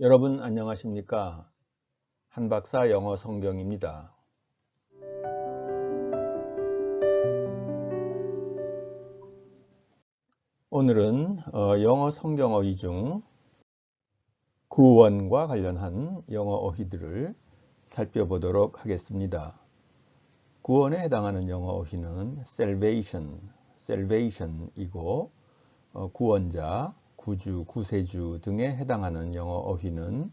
여러분 안녕하십니까? 한박사 영어 성경입니다. 오늘은 영어 성경 어휘 중 구원과 관련한 영어 어휘들을 살펴보도록 하겠습니다. 구원에 해당하는 영어 어휘는 salvation이고 구원자, 구주, 구세주 등에 해당하는 영어 어휘는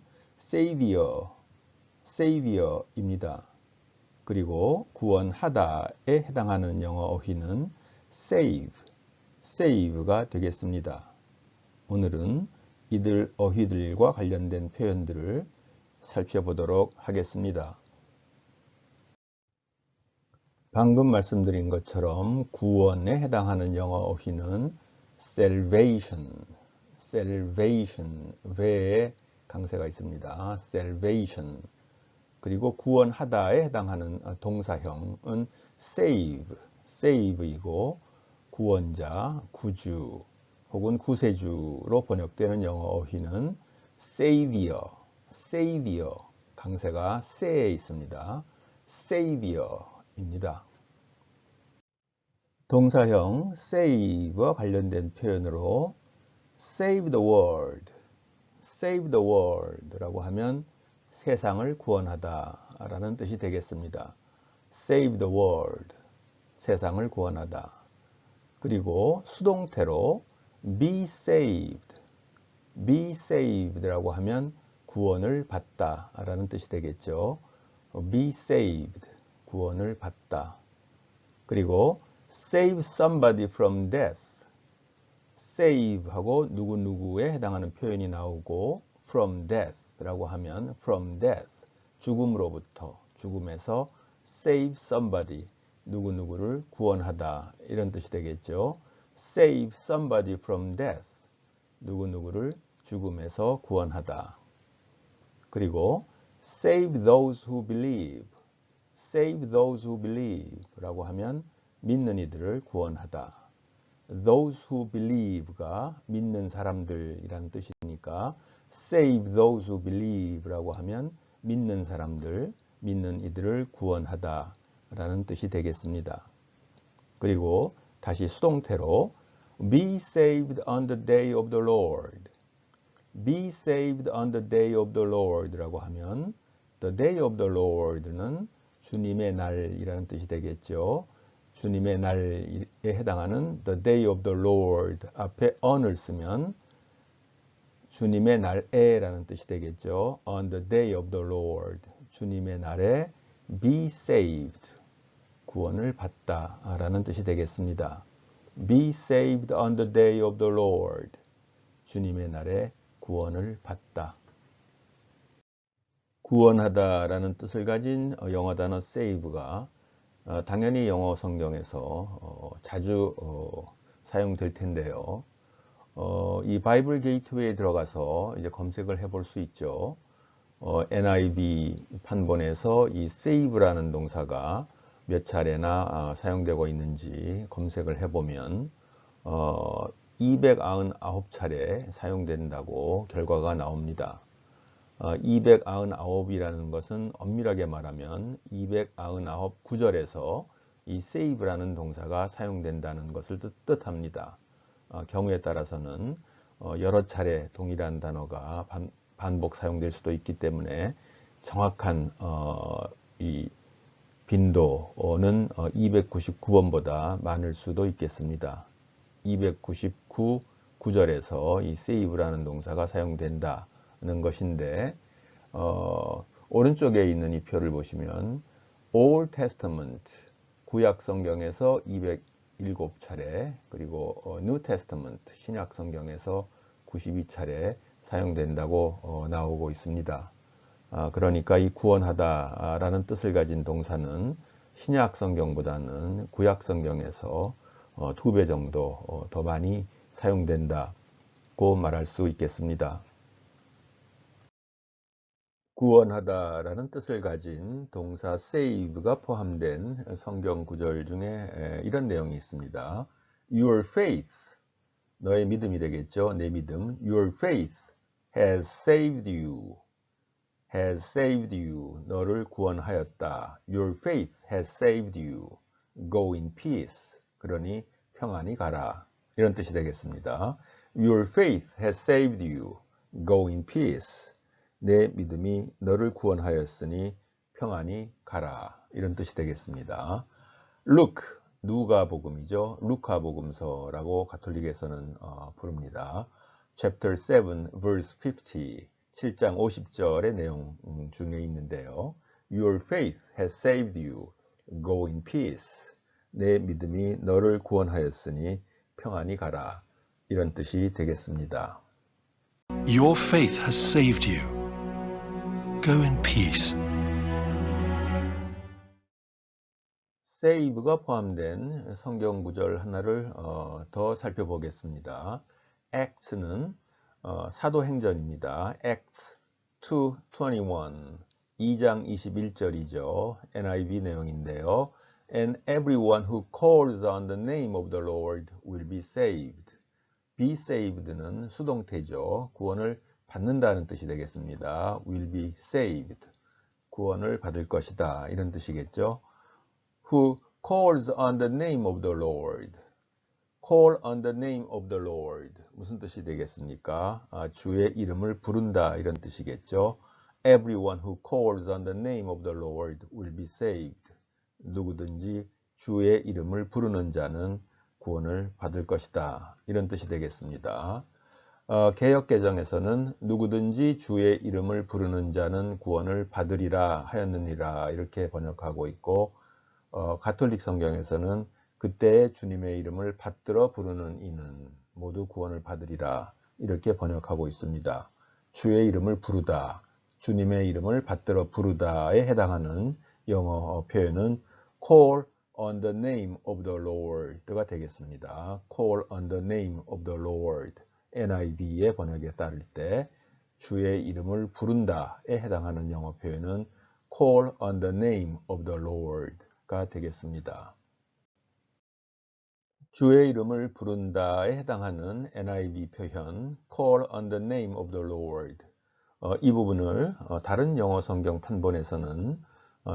savior입니다. 그리고 구원하다에 해당하는 영어 어휘는 save가 되겠습니다. 오늘은 이들 어휘들과 관련된 표현들을 살펴보도록 하겠습니다. 방금 말씀드린 것처럼 구원에 해당하는 영어 어휘는 salvation 외에 강세가 있습니다. salvation. 그리고 구원하다에 해당하는 동사형은 save이고 구원자, 구주 혹은 구세주로 번역되는 영어 어휘는 savior, 강세가 세에 있습니다. savior입니다. 동사형 save와 관련된 표현으로 save the world라고 하면 세상을 구원하다 라는 뜻이 되겠습니다. save the world, 세상을 구원하다. 그리고 수동태로 be saved라고 하면 구원을 받다 라는 뜻이 되겠죠. be saved, 구원을 받다. 그리고 save somebody from death, save하고 누구누구에 해당하는 표현이 나오고 from death라고 하면 from death, 죽음으로부터, 죽음에서 save somebody, 누구누구를 구원하다 이런 뜻이 되겠죠. save somebody from death, 누구누구를 죽음에서 구원하다. 그리고 save those who believe 라고 하면 믿는 이들을 구원하다. those who believe가 믿는 사람들이라는 뜻이니까 save those who believe라고 하면 믿는 사람들, 믿는 이들을 구원하다 라는 뜻이 되겠습니다. 그리고 다시 수동태로 be saved on the day of the Lord, be saved on the day of the Lord 라고 하면 the day of the Lord는 주님의 날이라는 뜻이 되겠죠. 주님의 날에 해당하는 the day of the Lord 앞에 on을 쓰면 주님의 날에 라는 뜻이 되겠죠. on the day of the Lord, 주님의 날에 be saved, 구원을 받다 라는 뜻이 되겠습니다. be saved on the day of the Lord, 주님의 날에 구원을 받다. 구원하다 라는 뜻을 가진 영어 단어 save가 당연히 영어 성경에서 자주 사용될 텐데요. 이 바이블 게이트웨이에 들어가서 이제 검색을 해볼 수 있죠. NIV 판본에서 이 save라는 동사가 몇 차례나 사용되고 있는지 검색을 해보면 299차례 사용된다고 결과가 나옵니다. 299이라는 것은 엄밀하게 말하면 299 구절에서 이 save라는 동사가 사용된다는 것을 뜻합니다. 경우에 따라서는 여러 차례 동일한 단어가 반복 사용될 수도 있기 때문에 정확한 이 빈도는 299번보다 많을 수도 있겠습니다. 299 구절에서 이 save라는 동사가 사용된다는 것인데 오른쪽에 있는 이 표를 보시면 Old Testament, 구약 성경에서 207차례, 그리고 New Testament, 신약 성경에서 92차례 사용된다고 나오고 있습니다. 그러니까 이 구원하다라는 뜻을 가진 동사는 신약 성경보다는 구약 성경에서 2배 정도 더 많이 사용된다고 말할 수 있겠습니다. 구원하다라는 뜻을 가진 동사 save가 포함된 성경 구절 중에 이런 내용이 있습니다. Your faith, 너의 믿음이 되겠죠. 내 믿음. Your faith has saved you. has saved you. 너를 구원하였다. Your faith has saved you. Go in peace. 그러니 평안히 가라. 이런 뜻이 되겠습니다. Your faith has saved you. Go in peace. 내 믿음이 너를 구원하였으니 평안히 가라. 이런 뜻이 되겠습니다. Luke, 누가복음이죠. 루카복음서라고 가톨릭에서는 부릅니다. Chapter 7, verse 50, 7장 50절의 내용 중에 있는데요. Your faith has saved you. Go in peace. 내 믿음이 너를 구원하였으니 평안히 가라. 이런 뜻이 되겠습니다. Your faith has saved you. Go in peace. save가 포함된 성경 구절 하나를 더 살펴보겠습니다. Acts는 사도행전입니다. Acts 2:21, 2장 21절이죠. NIV 내용인데요. And everyone who calls on the name of the Lord will be saved. be saved는 수동태죠. 구원을 받는다는 뜻이 되겠습니다. will be saved. 구원을 받을 것이다. 이런 뜻이겠죠. Who calls on the name of the Lord. call on the name of the Lord. 무슨 뜻이 되겠습니까? 주의 이름을 부른다. 이런 뜻이겠죠. Everyone who calls on the name of the Lord will be saved. 누구든지 주의 이름을 부르는 자는 구원을 받을 것이다. 이런 뜻이 되겠습니다. 개역개정에서는 누구든지 주의 이름을 부르는 자는 구원을 받으리라 하였느니라 이렇게 번역하고 있고 가톨릭 성경에서는 그때의 주님의 이름을 받들어 부르는 이는 모두 구원을 받으리라 이렇게 번역하고 있습니다. 주의 이름을 부르다, 주님의 이름을 받들어 부르다에 해당하는 영어 표현은 call on the name of the Lord가 되겠습니다. call on the name of the Lord. NIV의 번역에 따를 때 주의 이름을 부른다에 해당하는 영어 표현은 call on the name of the Lord가 되겠습니다. 주의 이름을 부른다에 해당하는 NIV 표현 call on the name of the Lord. 이 부분을 다른 영어 성경 판본에서는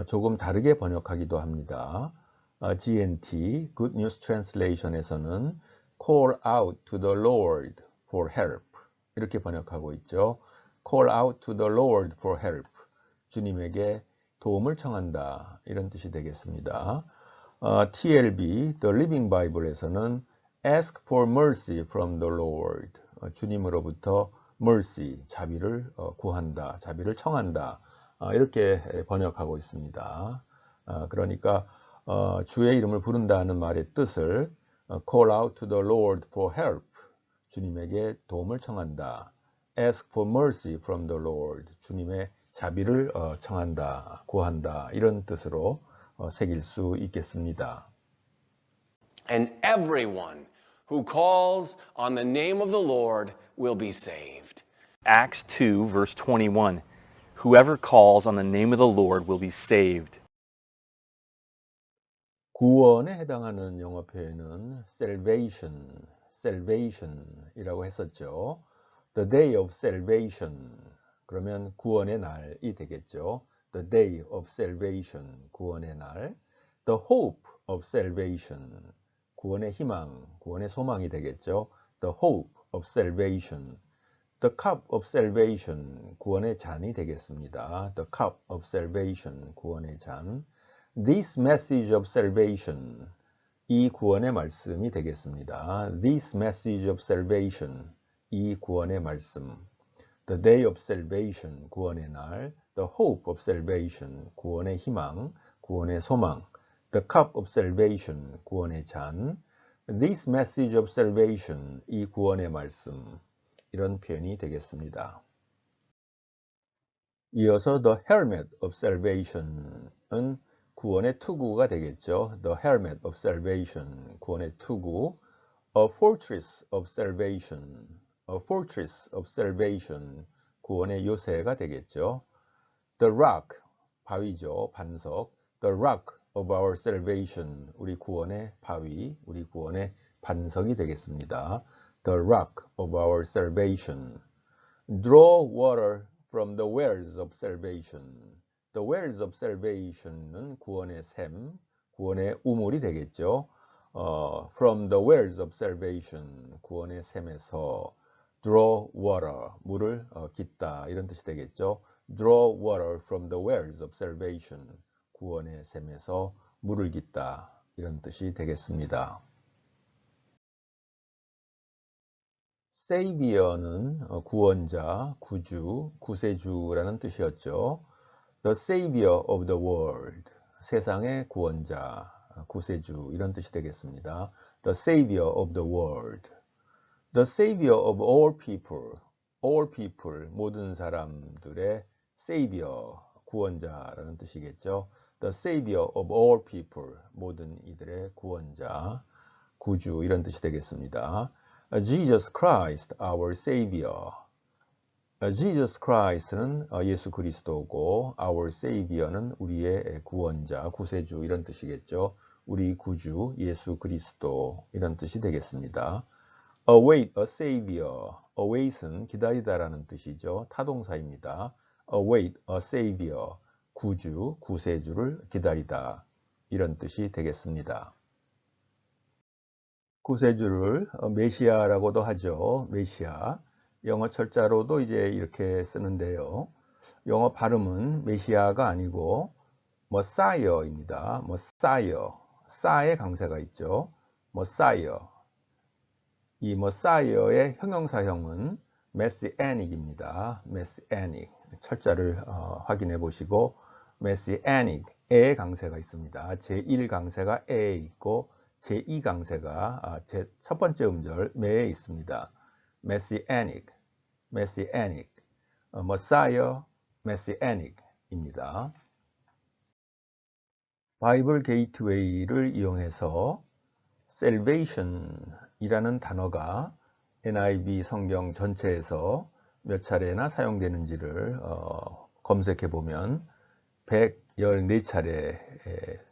조금 다르게 번역하기도 합니다. GNT, Good News Translation에서는 call out to the Lord for help 이렇게 번역하고 있죠. call out to the Lord for help. 주님에게 도움을 청한다. 이런 뜻이 되겠습니다. TLB, The Living Bible에서는 ask for mercy from the Lord. 주님으로부터 mercy, 자비를 구한다, 자비를 청한다. 이렇게 번역하고 있습니다. 그러니까 주의 이름을 부른다는 말의 뜻을 call out to the Lord for help. 주님에게 도움을 청한다. ask for mercy from the Lord. 주님의 자비를 청한다, 구한다. 이런 뜻으로 새길 수 있겠습니다. And everyone who calls on the name of the Lord will be saved. Acts 2, verse 21. Whoever calls on the name of the Lord will be saved. 구원에 해당하는 영어 표현은 salvation이라고 했었죠. The day of salvation. 그러면 구원의 날이 되겠죠. The day of salvation, 구원의 날. The hope of salvation, 구원의 희망, 구원의 소망이 되겠죠. The hope of salvation. The cup of salvation, 구원의 잔이 되겠습니다. The cup of salvation, 구원의 잔. This message of salvation, 이 구원의 말씀이 되겠습니다. This message of salvation, 이 구원의 말씀. The day of salvation, 구원의 날. The hope of salvation, 구원의 희망, 구원의 소망. The cup of salvation, 구원의 잔. This message of salvation, 이 구원의 말씀. 이런 표현이 되겠습니다. 이어서 the helmet of salvation은 구원의 투구가 되겠죠. The helmet of salvation, 구원의 투구. A fortress of salvation, a fortress of salvation, 구원의 요새가 되겠죠. The rock, 바위죠, 반석. The rock of our salvation, 우리 구원의 바위, 우리 구원의 반석이 되겠습니다. The rock of our salvation. Draw water from the wells of salvation. The wells of salvation은 구원의 샘, 구원의 우물이 되겠죠. From the wells of salvation, 구원의 샘에서 draw water, 물을 깃다 이런 뜻이 되겠죠. Draw water from the wells of salvation, 구원의 샘에서 물을 깃다 이런 뜻이 되겠습니다. Savior는 구원자, 구주, 구세주라는 뜻이었죠. The Savior of the world, 세상의 구원자, 구세주 이런 뜻이 되겠습니다. The Savior of the world. The Savior of all people, 모든 사람들의 Savior, 구원자라는 뜻이겠죠. The Savior of all people, 모든 이들의 구원자, 구주 이런 뜻이 되겠습니다. Jesus Christ, our Savior. Jesus Christ는 예수 그리스도고, our Savior는 우리의 구원자, 구세주 이런 뜻이겠죠. 우리 구주 예수 그리스도 이런 뜻이 되겠습니다. Await a Savior. Await은 기다리다라는 뜻이죠. 타동사입니다. Await a Savior. 구주, 구세주를 기다리다 이런 뜻이 되겠습니다. 구세주를 메시아라고도 하죠. 메시아. 영어 철자로도 이제 이렇게 쓰는데요. 영어 발음은 메시아가 아니고 머사이어입니다. 머사이어. 사의 강세가 있죠. 머사이어. 이 머사이어의 형용사형은 메시애닉입니다. 메시애닉. 철자를 확인해 보시고 메시애닉의 강세가 있습니다. 제1강세가 에에 있고 제2강세가 첫 번째 음절 메에 있습니다. Messianic, Messianic, Messiah, Messianic입니다. 바이블 게이트웨이를 이용해서 Salvation이라는 단어가 NIV 성경 전체에서 몇 차례나 사용되는지를 검색해 보면 114차례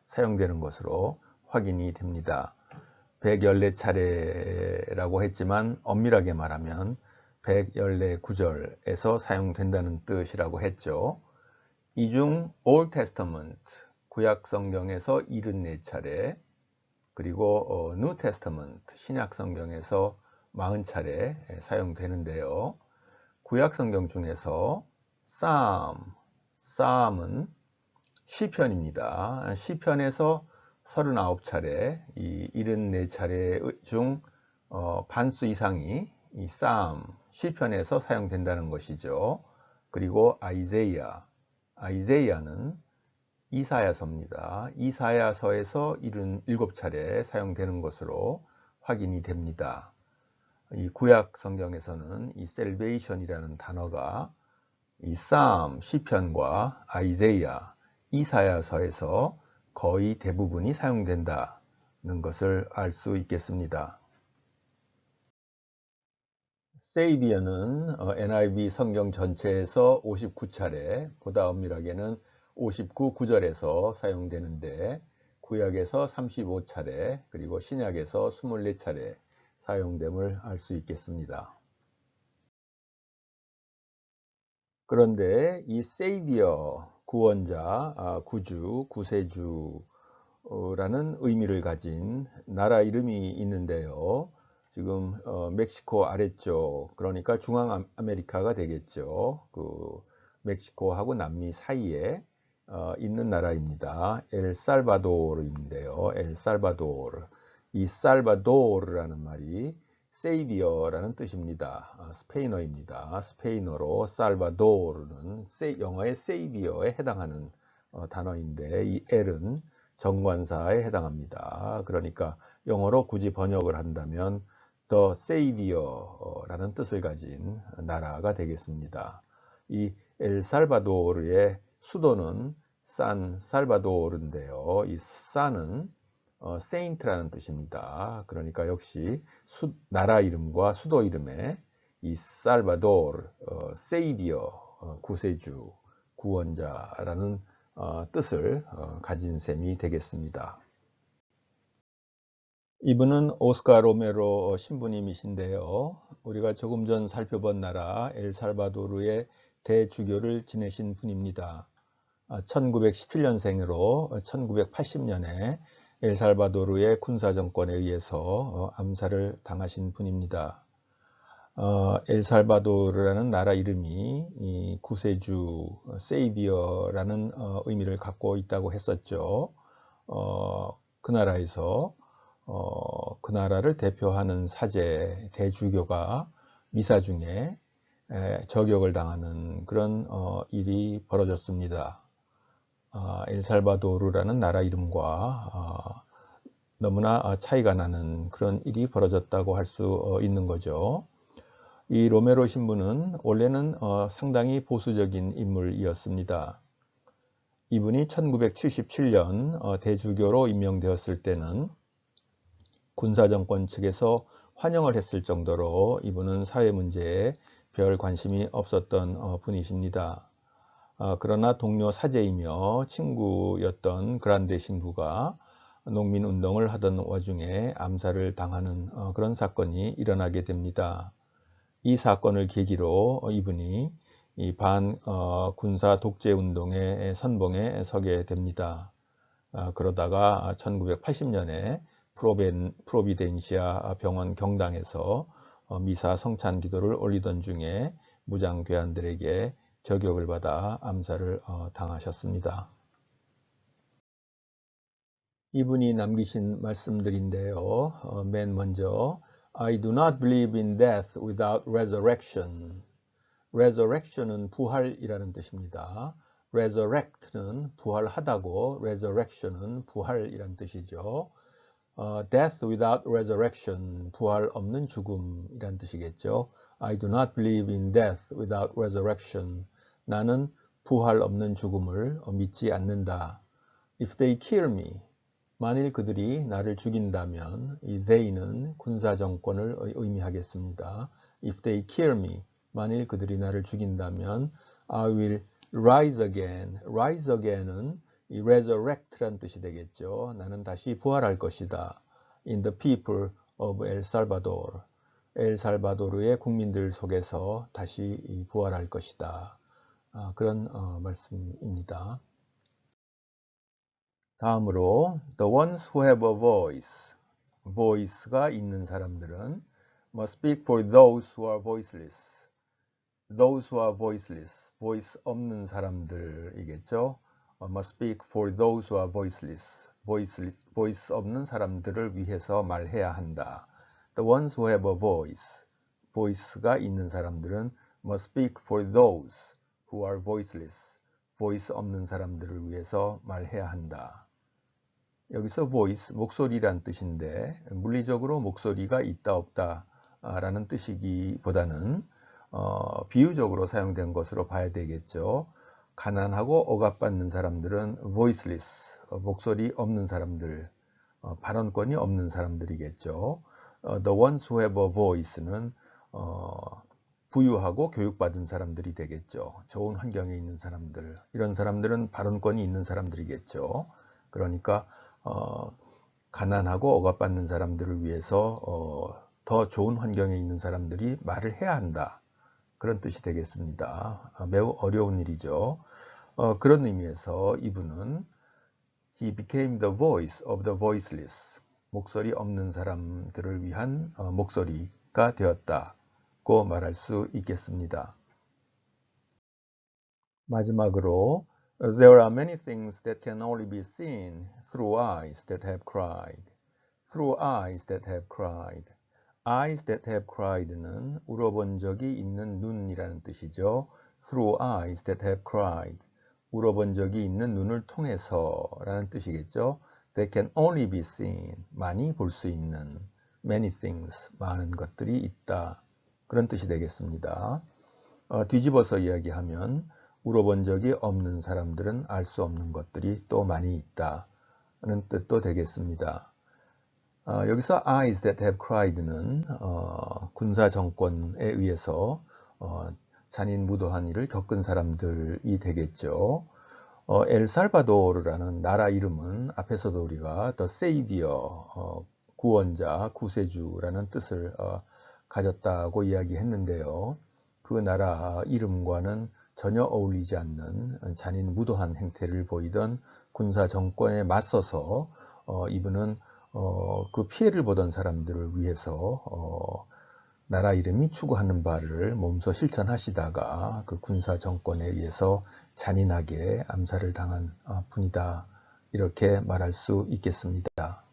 사용되는 것으로 확인이 됩니다. 114차례라고 했지만 엄밀하게 말하면 114구절에서 사용된다는 뜻이라고 했죠. 이 중 Old Testament, 구약 성경에서 74차례, 그리고 New Testament, 신약 성경에서 40차례 사용되는데요. 구약 성경 중에서 Psalm은 시편입니다. 시편에서 39차례, 이 74차례 중 반수 이상이 이 Psalm, 시편에서 사용된다는 것이죠. 그리고 아이제이아는 이사야서입니다. 이사야서에서 77차례 사용되는 것으로 확인이 됩니다. 이 구약 성경에서는 이 Salvation이라는 단어가 이 Psalm, 시편과 아이제이아, 이사야서에서 거의 대부분이 사용된다는 것을 알 수 있겠습니다. Savior는 NIV 성경 전체에서 59차례, 보다 엄밀하게는 59구절에서 사용되는데 구약에서 35차례, 그리고 신약에서 24차례 사용됨을 알 수 있겠습니다. 그런데 이 Savior, 구원자, 구주, 구세주라는 의미를 가진 나라 이름이 있는데요. 지금 멕시코 아래쪽, 그러니까 중앙아메리카가 되겠죠. 그 멕시코하고 남미 사이에 있는 나라입니다. 엘살바도르인데요. 엘살바도르. 이 살바도르라는 말이 세이비어라는 뜻입니다. 스페인어입니다. 스페인어로 살바도르는 영어의 세이비어에 해당하는 단어인데 이 L은 정관사에 해당합니다. 그러니까 영어로 굳이 번역을 한다면 The Savior라는 뜻을 가진 나라가 되겠습니다. 이 엘살바도르의 수도는 산 살바도르인데요. 이 산은 세인트라는 뜻입니다. 그러니까 역시 나라 이름과 수도 이름에 이 살바도르, 세이비어, 구세주, 구원자라는 뜻을 가진 셈이 되겠습니다. 이분은 오스카 로메로 신부님이신데요. 우리가 조금 전 살펴본 나라 엘살바도르의 대주교를 지내신 분입니다. 1917년생으로 1980년에 엘살바도르의 군사정권에 의해서 암살을 당하신 분입니다. 엘살바도르라는 나라 이름이 이 구세주, 세이비어라는 의미를 갖고 있다고 했었죠. 그 나라에서 그 나라를 대표하는 사제, 대주교가 미사 중에 저격을 당하는 그런 일이 벌어졌습니다. 엘살바도르라는 나라 이름과 너무나 차이가 나는 그런 일이 벌어졌다고 할 수 있는 거죠. 이 로메로 신부는 원래는 상당히 보수적인 인물이었습니다. 이분이 1977년 대주교로 임명되었을 때는 군사정권 측에서 환영을 했을 정도로 이분은 사회 문제에 별 관심이 없었던 분이십니다. 그러나 동료 사제이며 친구였던 그란데 신부가 농민운동을 하던 와중에 암살을 당하는 그런 사건이 일어나게 됩니다. 이 사건을 계기로 이분이 이 군사 독재 운동의 선봉에 서게 됩니다. 그러다가 1980년에 프로비덴시아 병원 경당에서 미사 성찬 기도를 올리던 중에 무장 괴한들에게 저격을 받아 암살을 당하셨습니다. 이분이 남기신 말씀들인데요. 맨 먼저 I do not believe in death without resurrection. resurrection은 부활이라는 뜻입니다. resurrect는 부활하다고, resurrection은 부활이라는 뜻이죠. death without resurrection, 부활 없는 죽음이란 뜻이겠죠. I do not believe in death without resurrection. 나는 부활 없는 죽음을 믿지 않는다. If they kill me, 만일 그들이 나를 죽인다면, 이 they는 군사정권을 의미하겠습니다. If they kill me, 만일 그들이 나를 죽인다면, I will rise again. rise again은 이 resurrect란 뜻이 되겠죠. 나는 다시 부활할 것이다. In the people of El Salvador. 엘살바도르의 국민들 속에서 다시 부활할 것이다. 그런 말씀입니다. 다음으로 the ones who have a voice. voice가 있는 사람들은 must speak for those who are voiceless. those who are voiceless. voice 없는 사람들이겠죠. must speak for those who are voiceless. voice 없는 사람들을 위해서 말해야 한다. The ones who have a voice. voice가 있는 사람들은 must speak for those who are voiceless. voice 없는 사람들을 위해서 말해야 한다. 여기서 voice, 목소리란 뜻인데 물리적으로 목소리가 있다 없다 라는 뜻이기보다는 비유적으로 사용된 것으로 봐야 되겠죠. 가난하고 억압받는 사람들은 voiceless, 목소리 없는 사람들, 발언권이 없는 사람들이겠죠. The ones who have a voice는 부유하고 교육받은 사람들이 되겠죠. 좋은 환경에 있는 사람들, 이런 사람들은 발언권이 있는 사람들이겠죠. 그러니까 가난하고 억압받는 사람들을 위해서 더 좋은 환경에 있는 사람들이 말을 해야 한다. 그런 뜻이 되겠습니다. 매우 어려운 일이죠. 그런 의미에서 이분은 He became the voice of the voiceless. 목소리 없는 사람들을 위한 목소리가 되었다고 말할 수 있겠습니다. 마지막으로 There are many things that can only be seen through eyes that have cried. Through eyes that have cried. Eyes that have cried는 울어본 적이 있는 눈이라는 뜻이죠. Through eyes that have cried. 울어본 적이 있는 눈을 통해서 라는 뜻이겠죠. That can only be seen. 많이 볼 수 있는. Many things. 많은 것들이 있다. 그런 뜻이 되겠습니다. 뒤집어서 이야기하면 울어본 적이 없는 사람들은 알 수 없는 것들이 또 많이 있다는 뜻도 되겠습니다. 여기서 eyes that have cried는 군사 정권에 의해서 잔인무도한 일을 겪은 사람들이 되겠죠. 엘살바도르라는 나라 이름은 앞에서도 우리가 The Savior, 구원자, 구세주라는 뜻을 가졌다고 이야기했는데요. 그 나라 이름과는 전혀 어울리지 않는 잔인무도한 행태를 보이던 군사 정권에 맞서서 이분은 그 피해를 보던 사람들을 위해서 나라 이름이 추구하는 바를 몸소 실천하시다가 그 군사 정권에 의해서 잔인하게 암살을 당한 분이다. 이렇게 말할 수 있겠습니다.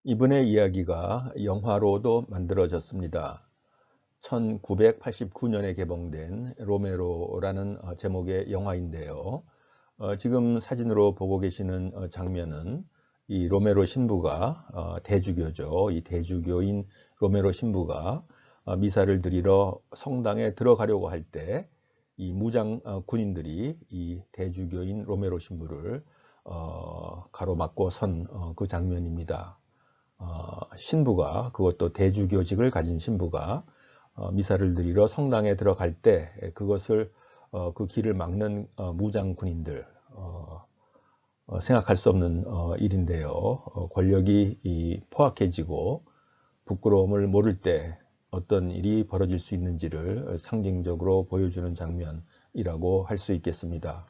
이분의 이야기가 영화로도 만들어졌습니다. 1989년에 개봉된 로메로라는 제목의 영화인데요. 지금 사진으로 보고 계시는 장면은 이 로메로 신부가 대주교죠. 이 대주교인 로메로 신부가 미사를 드리러 성당에 들어가려고 할 때 이 무장 군인들이 이 대주교인 로메로 신부를 가로막고 선 그 장면입니다. 신부가, 그것도 대주교직을 가진 신부가 미사를 드리러 성당에 들어갈 때 그것을 그 길을 막는 무장 군인들, 생각할 수 없는 일인데요. 권력이 포악해지고 부끄러움을 모를 때 어떤 일이 벌어질 수 있는지를 상징적으로 보여주는 장면이라고 할 수 있겠습니다.